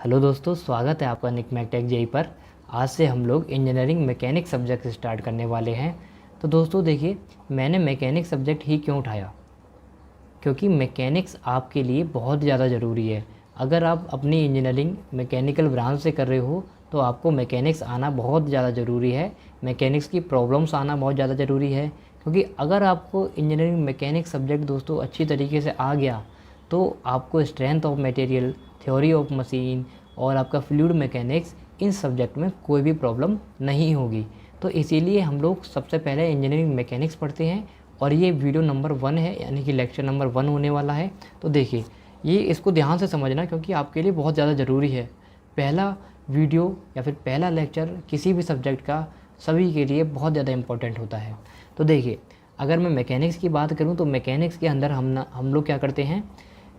Hello दोस्तों, स्वागत है आपका निकमैक टेक जेई पर। आज से हम लोग इंजीनियरिंग मैकेनिक सब्जेक्ट स्टार्ट करने वाले हैं। तो दोस्तों देखिए, मैंने मैकेनिक सब्जेक्ट ही क्यों उठाया, क्योंकि मैकेनिक्स आपके लिए बहुत ज़्यादा ज़रूरी है। अगर आप अपनी इंजीनियरिंग मैकेनिकल ब्रांच से कर रहे हो तो आपको मैकेनिक्स आना बहुत ज़्यादा ज़रूरी है। मैकेनिक्स की प्रॉब्लम्स आना बहुत ज़्यादा ज़रूरी है, क्योंकि अगर आपको इंजीनियरिंग मैकेनिक्स सब्जेक्ट दोस्तों अच्छी तरीके से आ गया तो आपको strength of material, theory of machine और आपका फ्लूइड मैकेनिक्स, इन सब्जेक्ट में कोई भी प्रॉब्लम नहीं होगी। तो इसीलिए हम लोग सबसे पहले इंजीनियरिंग मैकेनिक्स पढ़ते हैं और ये वीडियो नंबर 1 है, यानी कि लेक्चर नंबर 1 होने वाला है। तो देखिए, ये इसको ध्यान से समझना क्योंकि आपके लिए बहुत ज़्यादा ज़रूरी है। पहला वीडियो या फिर पहला लेक्चर किसी भी सब्जेक्ट का सभी के लिए बहुत ज़्यादा इम्पोर्टेंट होता है। तो देखिए, अगर मैं मैकेनिक्स की बात करूँ तो मैकेनिक्स के अंदर हम लोग क्या करते हैं,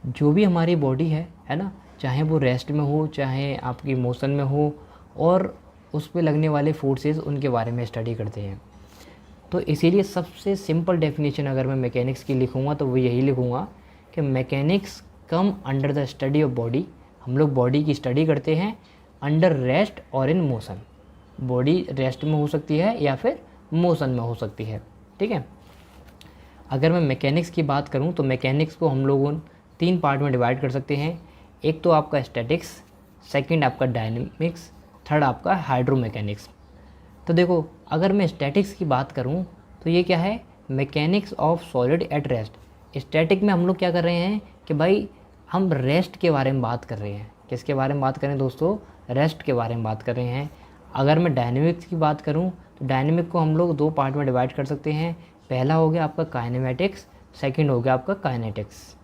जो भी हमारी बॉडी है ना, चाहे वो रेस्ट में हो चाहे आपकी मोशन में हो, और उस पे लगने वाले फोर्सेस उनके बारे में स्टडी करते हैं। तो इसीलिए सबसे सिंपल डेफिनेशन अगर मैं मैकेनिक्स की लिखूँगा तो वो यही लिखूँगा कि mechanics come under the study of body. हम लोग बॉडी की स्टडी करते हैं अंडर रेस्ट और इन मोशन। बॉडी रेस्ट में हो सकती है या फिर मोशन में हो सकती है, ठीक है। अगर मैं मैकेनिक्स की बात करूं तो मैकेनिक्स को हम लोग 3 पार्ट में डिवाइड कर सकते हैं। एक तो आपका स्टैटिक्स, सेकंड आपका डायनेमिक्स, थर्ड आपका हाइड्रोमैकेनिक्स। तो देखो, अगर मैं स्टैटिक्स की बात करूं तो ये क्या है, mechanics of solid at rest. Static में हम लोग क्या कर रहे हैं कि भाई हम रेस्ट के बारे में बात कर रहे हैं। किसके बारे में बात करें दोस्तों, रेस्ट के बारे में बात कर रहे हैं। अगर मैं डायनेमिक्स की बात करूं तो डायनेमिक को हम लोग 2 पार्ट में डिवाइड कर सकते हैं। पहला हो गया आपका काइनेमेटिक्स, सेकंड हो गया आपका काइनेटिक्स।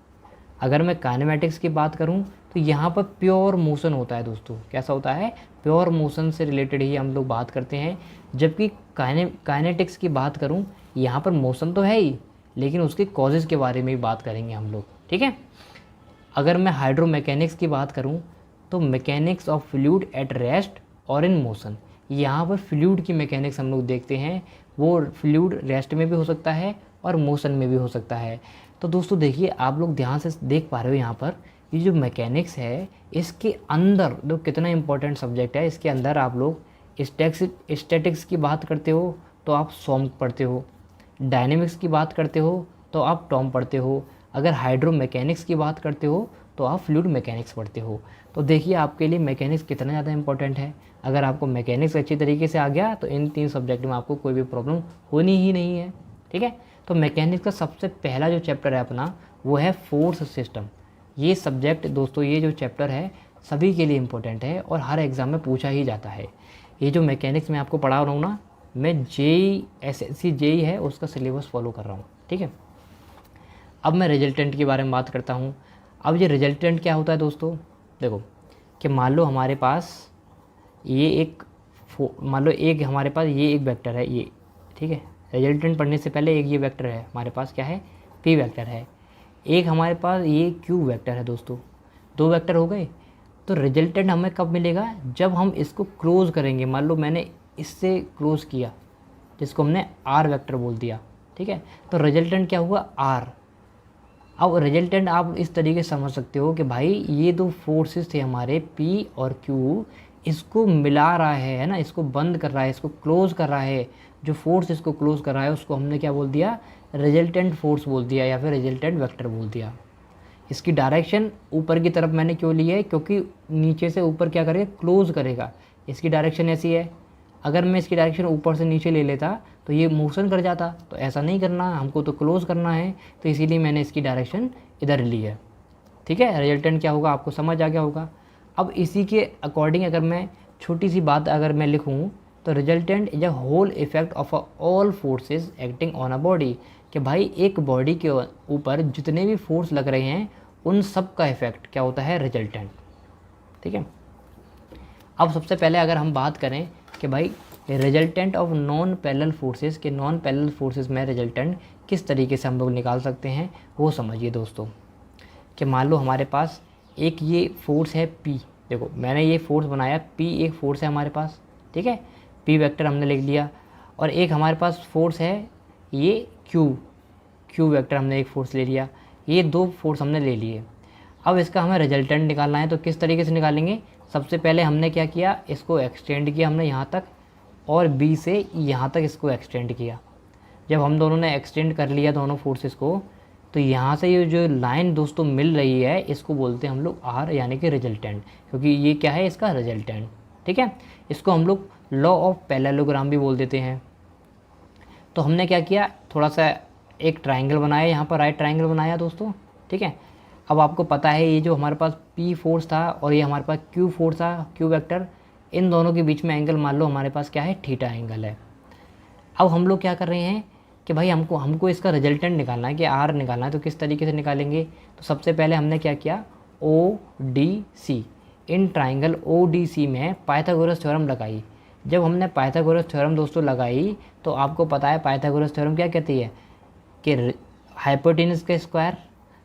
अगर मैं काइनेमेटिक्स की बात करूं तो यहाँ पर प्योर मोशन होता है दोस्तों। कैसा होता है, प्योर मोशन से रिलेटेड ही हम लोग बात करते हैं। जबकि काइनेटिक्स की बात करूं, यहाँ पर मोशन तो है ही, लेकिन उसके कॉजेज़ के बारे में भी बात करेंगे हम लोग, ठीक है। अगर मैं हाइड्रोमैकेनिक्स की बात करूं तो mechanics of fluid at rest और इन मोशन। यहाँ पर फ्लूइड की मैकेनिक्स हम लोग देखते हैं। वो फ्लूइड रेस्ट में भी हो सकता है और मोशन में भी हो सकता है। तो दोस्तों देखिए, आप लोग ध्यान से देख पा रहे हो यहाँ पर, ये जो मैकेनिक्स है इसके अंदर जो कितना इंपॉर्टेंट सब्जेक्ट है। इसके अंदर आप लोग स्टैटिक्स की बात करते हो तो आप सॉम्प पढ़ते हो, डायनेमिक्स की बात करते हो तो आप टॉम पढ़ते हो, अगर हाइड्रो मैकेनिक्स की बात करते हो तो आप फ्लूइड मैकेनिक्स पढ़ते हो। तो देखिए आपके लिए मैकेनिक्स कितना ज़्यादा इंपॉर्टेंट है। अगर आपको मैकेनिक्स अच्छी तरीके से आ गया तो इन 3 सब्जेक्ट में आपको कोई भी प्रॉब्लम होनी ही नहीं है, ठीक है। तो मैकेनिक्स का सबसे पहला जो चैप्टर है अपना, वो है फोर्स सिस्टम। ये सब्जेक्ट दोस्तों, ये जो चैप्टर है सभी के लिए इम्पोर्टेंट है और हर एग्ज़ाम में पूछा ही जाता है। ये जो मैकेनिक्स मैं आपको पढ़ा रहा हूँ ना, मैं जेई एसएससी जेई है उसका सिलेबस फॉलो कर रहा हूँ, ठीक है। अब मैं रिजल्टेंट के बारे में बात करता हूँ। अब ये रिजल्टेंट क्या होता है दोस्तों, देखो कि मान लो हमारे पास ये एक हमारे पास ये एक वेक्टर है ये, ठीक है। रिजल्टेंट पढ़ने से पहले एक ये वेक्टर है हमारे पास, क्या है, पी वेक्टर है। एक हमारे पास ये क्यू वेक्टर है दोस्तों। 2 वेक्टर हो गए। तो रिजल्टेंट हमें कब मिलेगा, जब हम इसको क्लोज करेंगे। मान लो मैंने इससे क्लोज किया, जिसको हमने आर वेक्टर बोल दिया, ठीक है। तो रिजल्टेंट क्या हुआ, आर। अब रिजल्टेंट आप इस तरीके से समझ सकते हो कि भाई ये 2 फोर्सेस थे हमारे पी और क्यू, इसको मिला रहा है ना, इसको बंद कर रहा है, इसको क्लोज कर रहा है। जो फोर्स इसको क्लोज कर रहा है उसको हमने क्या बोल दिया, रिजल्टेंट फोर्स बोल दिया या फिर रिजल्टेंट वेक्टर बोल दिया। इसकी डायरेक्शन ऊपर की तरफ मैंने क्यों ली है, क्योंकि नीचे से ऊपर क्या करेगा, क्लोज करेगा। इसकी डायरेक्शन ऐसी है। अगर मैं इसकी डायरेक्शन ऊपर से नीचे ले लेता तो ये मोशन कर जाता, तो ऐसा नहीं करना, हमको तो क्लोज करना है। तो इसीलिए मैंने इसकी डायरेक्शन इधर ली है, ठीक है। रिजल्टेंट क्या होगा आपको समझ आ गया होगा। अब इसी के अकॉर्डिंग अगर मैं छोटी सी बात अगर मैं लिखूँ तो resultant is a whole effect of all forces acting on a body. कि भाई एक बॉडी के ऊपर जितने भी फोर्स लग रहे हैं उन सब का इफेक्ट क्या होता है, रिजल्टेंट, ठीक है। अब सबसे पहले अगर हम बात करें कि भाई resultant of non parallel forces के, नॉन पैरेलल फोर्सेस में रिजल्टेंट किस तरीके से हम लोग निकाल सकते हैं वो समझिए दोस्तों। कि मान लो हमारे पास एक ये फोर्स है P। देखो मैंने ये फोर्स बनाया, P एक फोर्स है हमारे पास, ठीक है। P वेक्टर हमने लिख लिया। और एक हमारे पास फोर्स है ये Q वेक्टर हमने एक फोर्स ले लिया। ये 2 फोर्स हमने ले लिए। अब इसका हमें रिजल्टेंट निकालना है, तो किस तरीके से निकालेंगे? सबसे पहले हमने क्या किया, इसको एक्सटेंड किया हमने यहाँ तक, और बी से यहाँ तक इसको एक्सटेंड किया। जब हम दोनों ने एक्सटेंड कर लिया दोनों फोर्सेस को, तो यहाँ से ये जो लाइन दोस्तों मिल रही है इसको बोलते हैं हम लोग आर, यानी कि रिजल्टेंट, क्योंकि ये क्या है, इसका रिजल्टेंट। ठीक है, इसको हम लोग लॉ ऑफ पैरेललोग्राम भी बोल देते हैं। तो हमने क्या किया, थोड़ा सा एक ट्राइंगल बनाया, यहाँ पर राइट ट्राइंगल बनाया दोस्तों। ठीक है, अब आपको पता है ये जो हमारे पास P फोर्स था और ये हमारे पास Q फोर्स था, Q वेक्टर, इन दोनों के बीच में एंगल मान लो हमारे पास क्या है, थीटा एंगल है। अब हम लोग क्या कर रहे हैं कि भाई हमको इसका रिजल्टेंट निकालना है, कि आर निकालना है। तो किस तरीके से निकालेंगे? तो सबसे पहले हमने क्या किया, ODC, इन ट्राइंगल ODC में पाइथागोरस थ्योरम लगाई। जब हमने पाइथागोरस थ्योरम दोस्तों लगाई, तो आपको पता है पाइथागोरस थ्योरम क्या कहती है कि हाइपोटेनस का स्क्वायर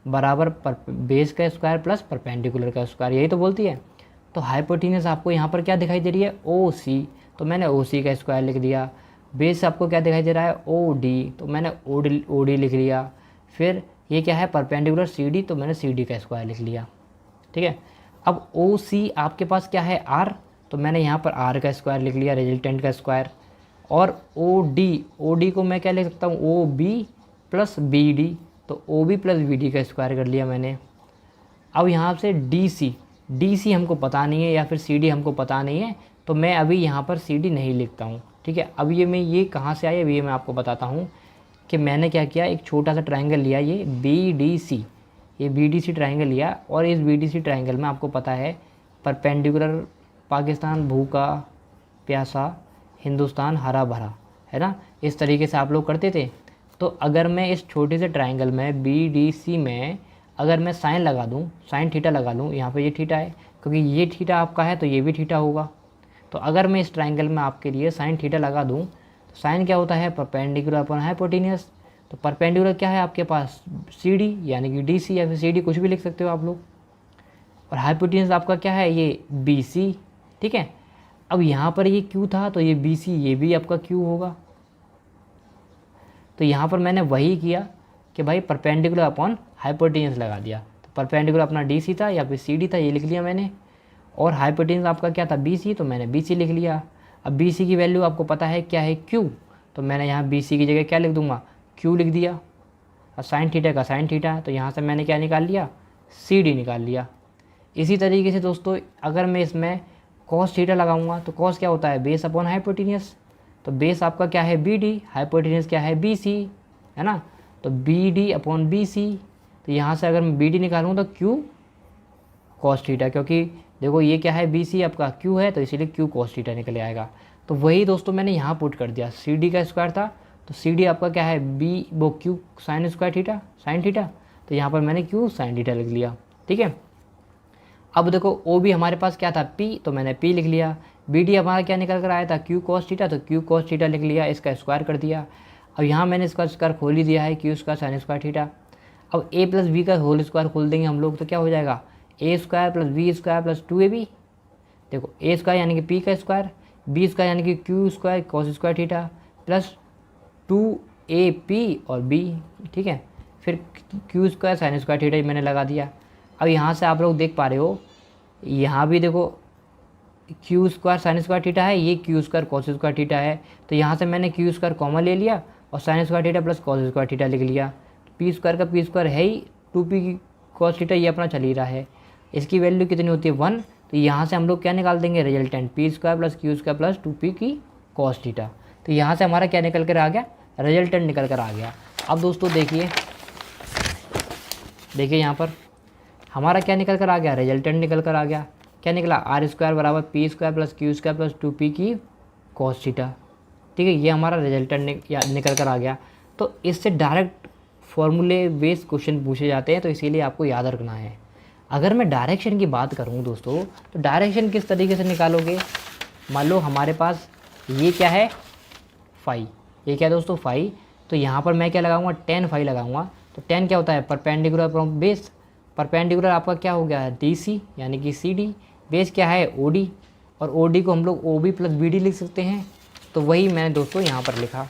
बराबर बेस का स्क्वायर प्लस परपेंडिकुलर का स्क्वायर, यही तो बोलती है। तो हाइपोटेनस आपको यहाँ पर क्या दिखाई दे रही है, OC, तो मैंने OC का स्क्वायर लिख दिया। बेस आपको क्या दिखाई दे रहा है, OD, तो मैंने OD लिख लिया। फिर ये क्या है, परपेंडिकुलर CD, तो मैंने CD का स्क्वायर लिख लिया। ठीक है, अब OC आपके पास क्या है, R, तो मैंने यहाँ पर R का स्क्वायर लिख लिया, रिजल्टेंट का स्क्वायर। और OD को मैं क्या लिख सकता हूँ, OB प्लस BD, तो OB प्लस BD का स्क्वायर कर लिया मैंने। अब यहाँ से DC हमको पता नहीं है, या फिर CD हमको पता नहीं है, तो मैं अभी यहाँ पर CD नहीं लिखता हूँ। ठीक है, अब ये कहाँ से आया, ये मैं आपको बताता हूँ कि मैंने क्या किया, एक छोटा सा ट्राइंगल लिया, ये BDC ट्राइंगल लिया, और इस BDC ट्राइंगल में आपको पता है परपेंडिकुलर पाकिस्तान भूखा प्यासा, हिंदुस्तान हरा भरा, है ना, इस तरीके से आप लोग करते थे। तो अगर मैं इस छोटे से ट्राइंगल में BDC में अगर मैं साइन लगा दूँ, साइन थीटा लगा लूँ, यहाँ पे ये थीटा है, क्योंकि ये थीटा आपका है तो ये भी थीटा होगा। तो अगर मैं इस ट्राइंगल में आपके लिए साइन थीटा लगा दूँ, तो साइन क्या होता है, परपेंडिकुलर अपॉन हाइपोटेन्यूस। तो परपेंडिकुलर क्या है आपके पास, CD, यानी कि DC या फिर CD, कुछ भी लिख सकते हो आप लोग। और हाइपोटेन्यूस आपका क्या है, ये BC। ठीक है, अब यहाँ पर ये Q था, तो ये BC, ये भी आपका Q होगा। तो यहाँ पर मैंने वही किया कि भाई परपेंडिकुलर अपॉन हाइपोटेन्यूस लगा दिया। तो परपेंडिकुलर अपना DC था या फिर CD था, ये लिख लिया मैंने। और हाइपोटेन्यूस आपका क्या था, BC, तो मैंने BC लिख लिया। अब BC की वैल्यू आपको पता है क्या है, Q, तो मैंने यहाँ BC की जगह क्या लिख दूंगा, Q लिख दिया। और साइन थीटा का साइन थीटा, तो यहाँ से मैंने क्या निकाल लिया, CD निकाल लिया। इसी तरीके से दोस्तों अगर मैं इसमें कॉस थीटा लगाऊंगा, तो कॉस क्या होता है, बेस अपॉन हाइपोटेन्यूस। तो बेस आपका क्या है, BD, हाइपोटेन्यूस क्या है, BC, है ना। तो BD अपॉन BC, तो यहाँ से अगर मैं BD निकालूँ तो Q कॉस थीटा, क्योंकि देखो ये क्या है, BC आपका Q है, तो इसीलिए Q कॉस थीटा निकल आएगा। तो वही दोस्तों मैंने यहाँ पुट कर दिया, CD का स्क्वायर था, तो CD आपका क्या है, वो Q sine square theta, sine theta, तो यहाँ पर मैंने Q साइन थीटा लिख लिया। ठीक है, अब देखो OB हमारे पास क्या था, P, तो मैंने P लिख लिया। BD हमारा क्या निकल कर आया था, Q कॉस थीटा, तो Q कॉस थीटा लिख लिया, इसका स्क्वायर कर दिया। अब यहाँ मैंने इसका स्क्वायर खोल ही दिया है, Q square sine square theta. अब A प्लस B का होल स्क्वायर खोल देंगे हम लोग, तो क्या हो जाएगा, A square plus B square plus 2AB। देखो A स्क्वायर यानी कि P का स्क्वायर, B स्क्वायर यानी कि Q square cos square theta plus 2AP और B। ठीक है, फिर Q square sine square theta मैंने लगा दिया। अब यहाँ से आप लोग देख पा रहे हो, यहाँ भी देखो Q square sine square theta है, ये Q square cos square theta है, तो यहाँ से मैंने Q स्क्वायर कॉमन ले लिया और sine square theta plus cos square theta लिख लिया। P स्क्वायर का P स्क्वायर है ही, 2P की कॉस थीटा ये अपना चल ही रहा है, इसकी वैल्यू कितनी होती है 1। तो यहाँ से हम लोग क्या निकाल देंगे, resultant P square plus Q square plus 2P की कॉस थीटा। तो यहाँ से हमारा क्या निकल कर आ गया, रिजल्टेंट निकल कर आ गया। अब दोस्तों देखिए यहाँ पर हमारा क्या निकल कर आ गया, रिजल्टेंट निकल कर आ गया। क्या निकला, R स्क्वायर बराबर P square plus Q square plus 2P की कॉस थीटा। ठीक है, ये हमारा रिजल्टेंट निकल कर आ गया। तो इससे डायरेक्ट फॉर्मूले बेस्ड क्वेश्चन पूछे जाते हैं, तो इसीलिए आपको याद रखना है। अगर मैं डायरेक्शन की बात करूं दोस्तों, तो डायरेक्शन किस तरीके से निकालोगे, मान लो हमारे पास ये क्या है, फाई, ये क्या है दोस्तों, फाई। तो यहाँ पर मैं क्या लगाऊंगा, टेन फाई लगाऊंगा। तो टेन क्या होता है, परपेंडिकुलर फ्रॉम बेस, परपेंडिकुलर आपका क्या हो गया है, DC यानी कि CD, बेस क्या है OD, और OD को हम लोग OB प्लस BD लिख सकते हैं। तो वही मैंने दोस्तों यहाँ पर लिखा,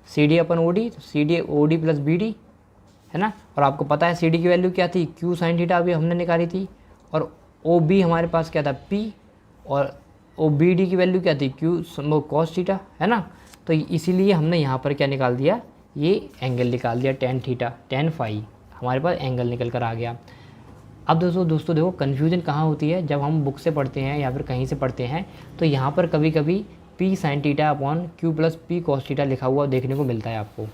CD अपन OD, तो CD OD प्लस BD, है ना। और आपको पता है सी डी की वैल्यू क्या थी, क्यू साइन थीटा अभी हमने निकाली थी, और ओ बी हमारे पास क्या था, पी, और ओ बी डी की वैल्यू क्या थी, क्यू कॉस थीटा, है ना। तो इसीलिए हमने यहाँ पर क्या निकाल दिया, ये एंगल निकाल दिया टेन थीटा, टेन फाई, हमारे पास एंगल निकल कर आ गया। अब दोस्तों देखो कन्फ्यूजन कहाँ होती है, जब हम बुक से पढ़ते हैं या फिर कहीं से पढ़ते हैं तो यहाँ पर कभी कभी P sine theta upon Q plus P cos theta लिखा हुआ देखने को मिलता है आपको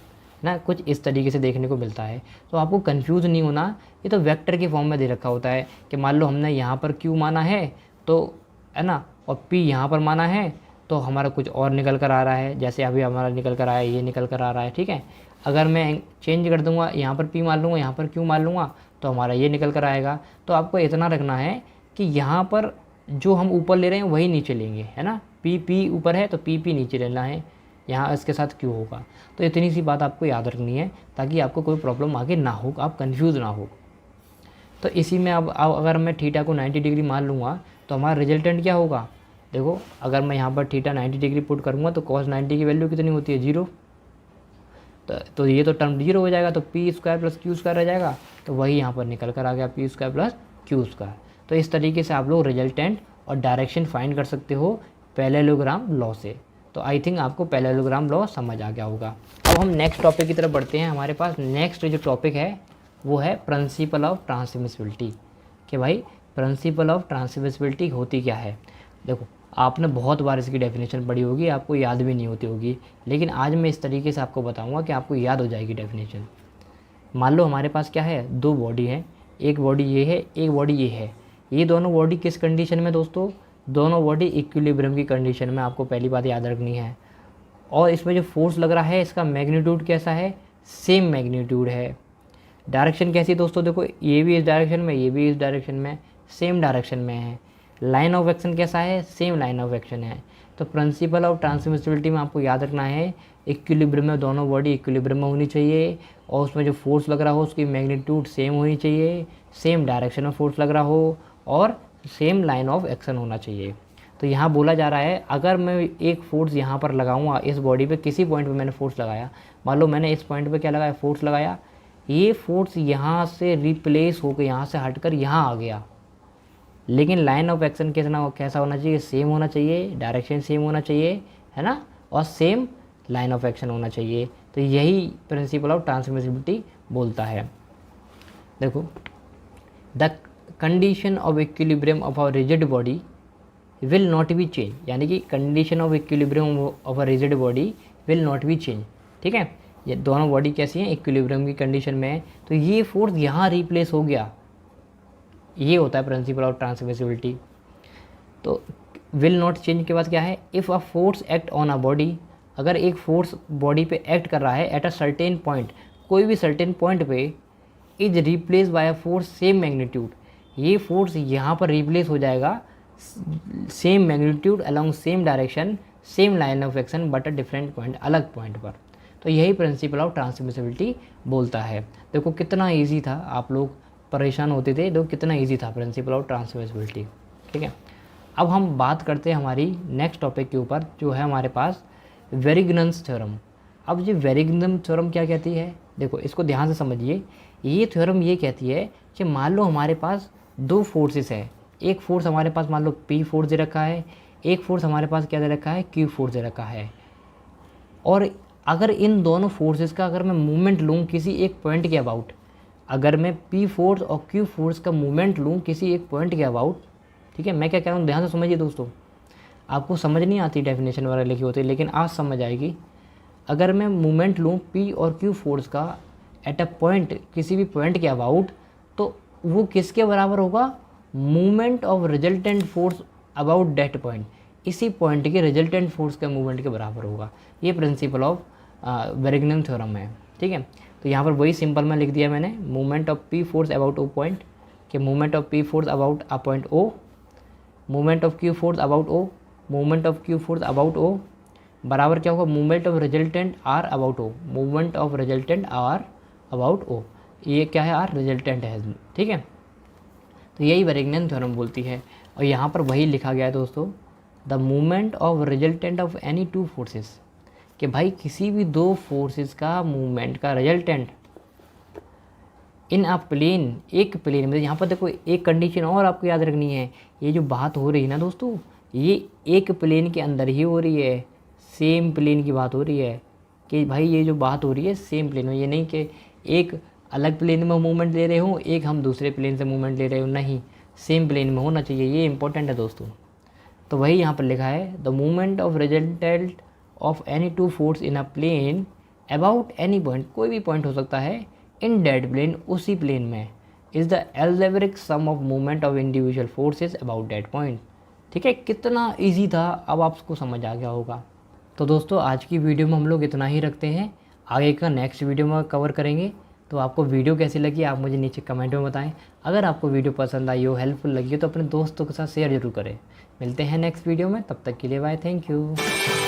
ना, कुछ इस तरीके से देखने को मिलता है। तो आपको कंफ्यूज नहीं होना, ये तो वेक्टर के फॉर्म में दे रखा होता है कि मान लो हमने यहाँ पर क्यू माना है तो, है ना, और पी यहाँ पर माना है तो हमारा कुछ और निकल कर आ रहा है, जैसे अभी हमारा निकल कर आया, ये निकल कर आ रहा है, ठीक है। अगर मैं चेंज कर दूंगा, यहाँ पर पी मान लूँगा, यहाँ पर क्यू मान लूँगा, तो हमारा ये निकल कर आएगा। तो आपको इतना रखना है कि यहाँ पर जो हम ऊपर ले रहे हैं वही नीचे लेंगे, है ना। पी ऊपर है तो पी नीचे लेना है, यहाँ इसके साथ क्यू होगा। तो इतनी सी बात आपको याद रखनी है ताकि आपको कोई प्रॉब्लम आगे ना हो, आप कन्फ्यूज़ ना हो। तो इसी में अब अगर मैं थीटा को 90 डिग्री मान लूँगा तो हमारा रिजल्टेंट क्या होगा, देखो अगर मैं यहाँ पर थीटा 90 डिग्री पुट करूँगा तो cos 90 की वैल्यू कितनी होती है, 0। तो ये तो टर्म 0 हो जाएगा, तो P square plus Q square रह जाएगा, तो वही यहाँ पर निकल कर आ गया P square plus Q square. तो इस तरीके से आप लोग रिजल्टेंट और डायरेक्शन फाइंड कर सकते हो पैरेललोग्राम लॉ से। तो आई थिंक आपको पैरेललोग्राम लॉ समझ आ गया होगा। अब हम नेक्स्ट टॉपिक की तरफ बढ़ते हैं। हमारे पास नेक्स्ट जो टॉपिक है वो है प्रिंसिपल ऑफ ट्रांसमिसिबिलिटी, कि भाई प्रिंसिपल ऑफ ट्रांसमिसिबिलिटी होती क्या है। देखो आपने बहुत बार इसकी डेफिनेशन पढ़ी होगी, आपको याद भी नहीं होती होगी, लेकिन आज मैं इस तरीके से आपको बताऊंगा कि आपको याद हो जाएगी डेफिनेशन। मान लो हमारे पास क्या है, दो बॉडी है, एक बॉडी ये है, एक बॉडी ये है। ये दोनों बॉडी किस कंडीशन में दोस्तों, दोनों बॉडी इक्विलिब्रियम की कंडीशन में, आपको पहली बात याद रखनी है। और इसमें जो फोर्स लग रहा है इसका मैग्नीट्यूड कैसा है, सेम मैग्नीट्यूड है। डायरेक्शन कैसी है दोस्तों, देखो ये भी इस डायरेक्शन में, ये भी इस डायरेक्शन में, सेम डायरेक्शन में है। लाइन ऑफ एक्शन कैसा है, सेम लाइन ऑफ एक्शन है। तो प्रिंसिपल ऑफ ट्रांसमिसिबिलिटी में आपको याद रखना है इक्विलिब्रियम में दोनों बॉडी इक्विलिब्रियम में होनी चाहिए, और उसमें जो फोर्स लग रहा हो उसकी मैग्नीट्यूड सेम होनी चाहिए, सेम डायरेक्शन में फोर्स लग रहा हो, और सेम लाइन ऑफ एक्शन होना चाहिए। तो यहाँ बोला जा रहा है अगर मैं एक फोर्स यहाँ पर लगाऊंगा, इस बॉडी पे किसी पॉइंट पे मैंने फोर्स लगाया, मान लो मैंने इस पॉइंट पे क्या लगाया, फोर्स लगाया, ये फोर्स यहाँ से रिप्लेस होकर यहाँ से हटकर यहाँ आ गया, लेकिन लाइन ऑफ एक्शन कैसा होना चाहिए, सेम होना चाहिए, डायरेक्शन सेम होना चाहिए, है ना, और सेम लाइन ऑफ एक्शन होना चाहिए। तो यही प्रिंसिपल ऑफ ट्रांसमिसिबिलिटी बोलता है। देखो the condition of equilibrium of a rigid body will not be change, यानी कि condition of equilibrium of a rigid body will not be change, ठीक है। ये दोनों बॉडी कैसी हैं, इक्विलिब्रियम की कंडीशन में है, तो ये फोर्स यहाँ रिप्लेस हो गया, ये होता है प्रिंसिपल ऑफ ट्रांसमिसिबिलिटी। तो विल नॉट चेंज के बाद क्या है, if a force act on a body, अगर एक फोर्स बॉडी पे एक्ट कर रहा है एट अ सर्टेन पॉइंट, कोई भी सर्टेन पॉइंट पे, is replace by a force same magnitude, ये फोर्स यहाँ पर रिप्लेस हो जाएगा same magnitude along same direction same line of action but a different point, अलग पॉइंट पर। तो यही प्रिंसिपल ऑफ ट्रांसमिसिबिलिटी बोलता है। देखो कितना ईजी था, आप लोग परेशान होते थे, देखो कितना ईजी था प्रिंसिपल ऑफ ट्रांसमिसिबिलिटी, ठीक है। अब हम बात करते हैं हमारी नेक्स्ट टॉपिक के ऊपर, जो है हमारे पास वेरिग्नन्स थ्योरम। अब ये वेरिग्नम थ्योरम क्या कहती है, देखो इसको ध्यान से समझिए। ये थ्योरम ये कहती है कि मान लो हमारे पास दो फोर्सेस है, एक फोर्स हमारे पास मान लो पी फोर्स दे रखा है, एक फोर्स हमारे पास क्या दे रखा है, क्यू फोर्स दे रखा है। और अगर इन दोनों फोर्सेस का अगर मैं मूवमेंट लूँ किसी एक पॉइंट के अबाउट, अगर मैं पी फोर्स और क्यू फोर्स का मूवमेंट लूँ किसी एक पॉइंट के अबाउट, ठीक है, मैं क्या कह रहा हूँ ध्यान से समझिए दोस्तों, आपको समझ नहीं आती डेफिनेशन वगैरह लिखी होती है, लेकिन आज समझ आएगी। अगर मैं मूवमेंट लूँ पी और क्यू फोर्स का एट अ पॉइंट, किसी भी पॉइंट के अबाउट, तो वो किसके बराबर होगा, movement of resultant force about that point, इसी पॉइंट के रिजल्टेंट फोर्स के मूवमेंट के बराबर होगा। ये प्रिंसिपल ऑफ वेरिग्नम थ्योरम है, ठीक है। तो यहाँ पर वही सिंपल में लिख दिया मैंने, movement of P force about O point, कि movement of P force about a point O, movement of Q force about O, movement of Q force about O बराबर क्या होगा, movement of resultant R about O, movement of resultant R about O, ये क्या है, are resultant है, ठीक है। तो यही वेरिग्नम थ्योरम बोलती है। और यहाँ पर वही लिखा गया है दोस्तों, the movement of resultant of any two forces, कि भाई किसी भी दो फोर्सेस का मूवमेंट का रिजल्टेंट इन अ प्लेन, एक प्लेन में, यहाँ पर देखो एक कंडीशन और आपको याद रखनी है, ये जो बात हो रही है ना दोस्तों, ये एक प्लेन के अंदर ही हो रही है, सेम प्लेन की बात हो रही है कि भाई ये जो बात हो रही है सेम प्लेन में, ये नहीं कि एक अलग प्लेन में मूवमेंट ले रहे हो, एक हम दूसरे प्लेन से मूवमेंट ले रहे हो, नहीं, सेम प्लेन में होना चाहिए, ये इंपॉर्टेंट है दोस्तों। तो वही यहाँ पर लिखा है, the movement of resultant of any two force in a plane about any point, कोई भी पॉइंट हो सकता है, इन डेट प्लेन, उसी प्लेन में, is the algebraic sum of movement of individual forces about that point. ठीक है, कितना ईजी था, अब आपको समझ आ गया होगा। तो दोस्तों आज की वीडियो में हम लोग इतना ही रखते हैं, आगे का नेक्स्ट वीडियो में कवर करेंगे। तो आपको वीडियो कैसी लगी आप मुझे नीचे कमेंट में बताएं। अगर आपको वीडियो पसंद आई हो, हेल्पफुल लगी हो, तो अपने दोस्तों के साथ शेयर जरूर करें। मिलते हैं नेक्स्ट वीडियो में, तब तक के लिए बाय, थैंक यू।